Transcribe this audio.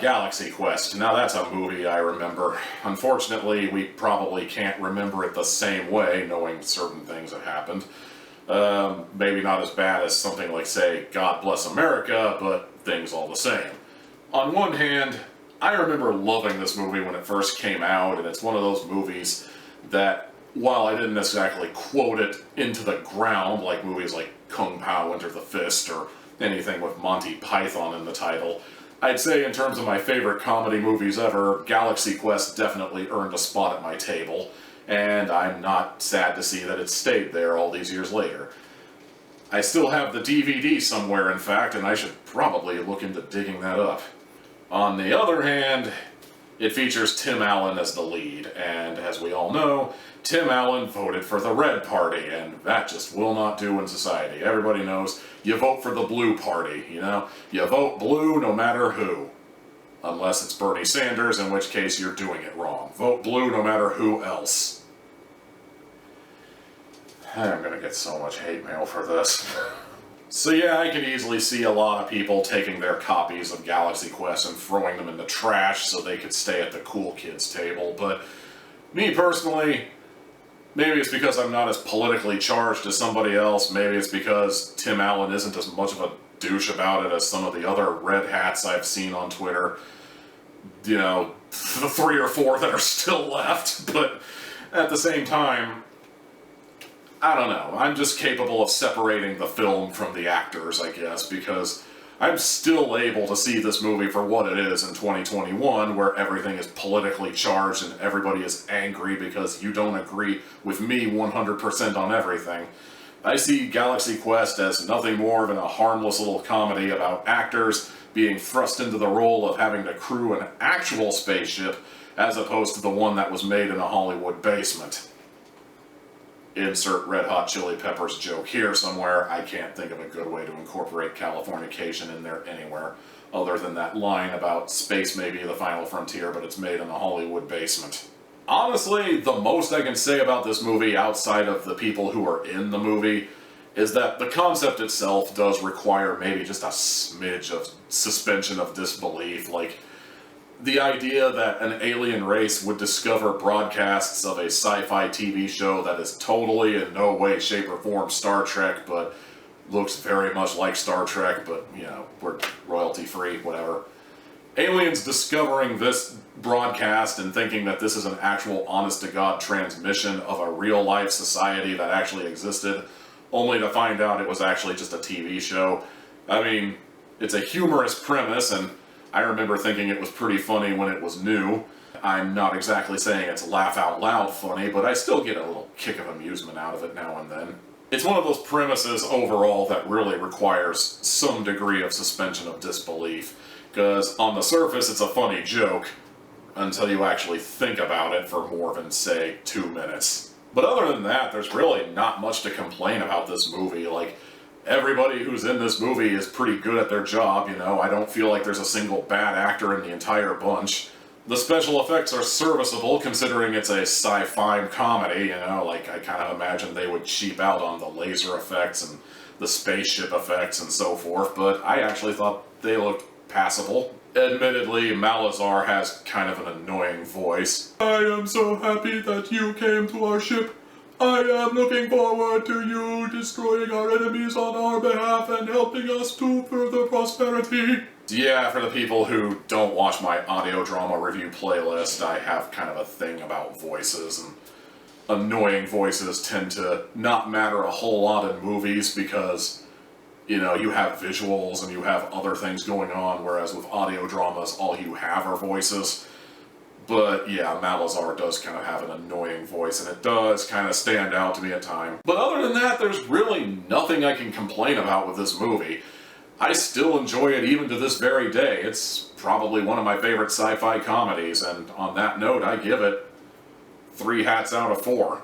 Galaxy Quest. Now that's a movie I remember. Unfortunately, we probably can't remember it the same way, knowing certain things that happened. Maybe not as bad as something like, say, God Bless America, but things all the same. On one hand, I remember loving this movie when it first came out, and it's one of those movies that, while I didn't exactly quote it into the ground like movies like Kung Pao Enter the Fist or anything with Monty Python in the title, I'd say in terms of my favorite comedy movies ever, Galaxy Quest definitely earned a spot at my table, and I'm not sad to see that it stayed there all these years later. I still have the DVD somewhere, in fact, and I should probably look into digging that up. On the other hand, it features Tim Allen as the lead, and as we all know, Tim Allen voted for the Red Party, and that just will not do in society. Everybody knows you vote for the Blue Party, you know? You vote blue no matter who. Unless it's Bernie Sanders, in which case you're doing it wrong. Vote blue no matter who else. I'm gonna get so much hate mail for this. So yeah, I could easily see a lot of people taking their copies of Galaxy Quest and throwing them in the trash so they could stay at the cool kids table, but me personally, maybe it's because I'm not as politically charged as somebody else, maybe it's because Tim Allen isn't as much of a douche about it as some of the other red hats I've seen on Twitter. You know, the 3 or 4 that are still left, but at the same time, I don't know, I'm just capable of separating the film from the actors, I guess, because I'm still able to see this movie for what it is in 2021, where everything is politically charged and everybody is angry because you don't agree with me 100% on everything. I see Galaxy Quest as nothing more than a harmless little comedy about actors being thrust into the role of having to crew an actual spaceship as opposed to the one that was made in a Hollywood basement. Insert Red Hot Chili Peppers joke here somewhere. I can't think of a good way to incorporate Californication in there anywhere, other than that line about space may be the final frontier, but it's made in a Hollywood basement. Honestly, the most I can say about this movie, outside of the people who are in the movie, is that the concept itself does require maybe just a smidge of suspension of disbelief, like the idea that an alien race would discover broadcasts of a sci-fi TV show that is totally in no way, shape, or form Star Trek, but looks very much like Star Trek, but, you know, we're royalty-free, whatever. Aliens discovering this broadcast and thinking that this is an actual honest-to-God transmission of a real-life society that actually existed, only to find out it was actually just a TV show. I mean, it's a humorous premise, and I remember thinking it was pretty funny when it was new. I'm not exactly saying it's laugh-out-loud funny, but I still get a little kick of amusement out of it now and then. It's one of those premises overall that really requires some degree of suspension of disbelief, because on the surface it's a funny joke, until you actually think about it for more than, say, 2 minutes. But other than that, there's really not much to complain about this movie. Like, everybody who's in this movie is pretty good at their job, you know. I don't feel like there's a single bad actor in the entire bunch. The special effects are serviceable, considering it's a sci-fi comedy, you know. Like, I kind of imagine they would cheap out on the laser effects and the spaceship effects and so forth, but I actually thought they looked passable. Admittedly, Malazar has kind of an annoying voice. I am so happy that you came to our ship. I am looking forward to you destroying our enemies on our behalf and helping us to further prosperity. Yeah, for the people who don't watch my audio drama review playlist, I have kind of a thing about voices, and annoying voices tend to not matter a whole lot in movies because, you know, you have visuals and you have other things going on, whereas with audio dramas, all you have are voices. But yeah, Malazar does kind of have an annoying voice, and it does kind of stand out to me at times. But other than that, there's really nothing I can complain about with this movie. I still enjoy it even to this very day. It's probably one of my favorite sci-fi comedies, and on that note, I give it 3 hats out of 4.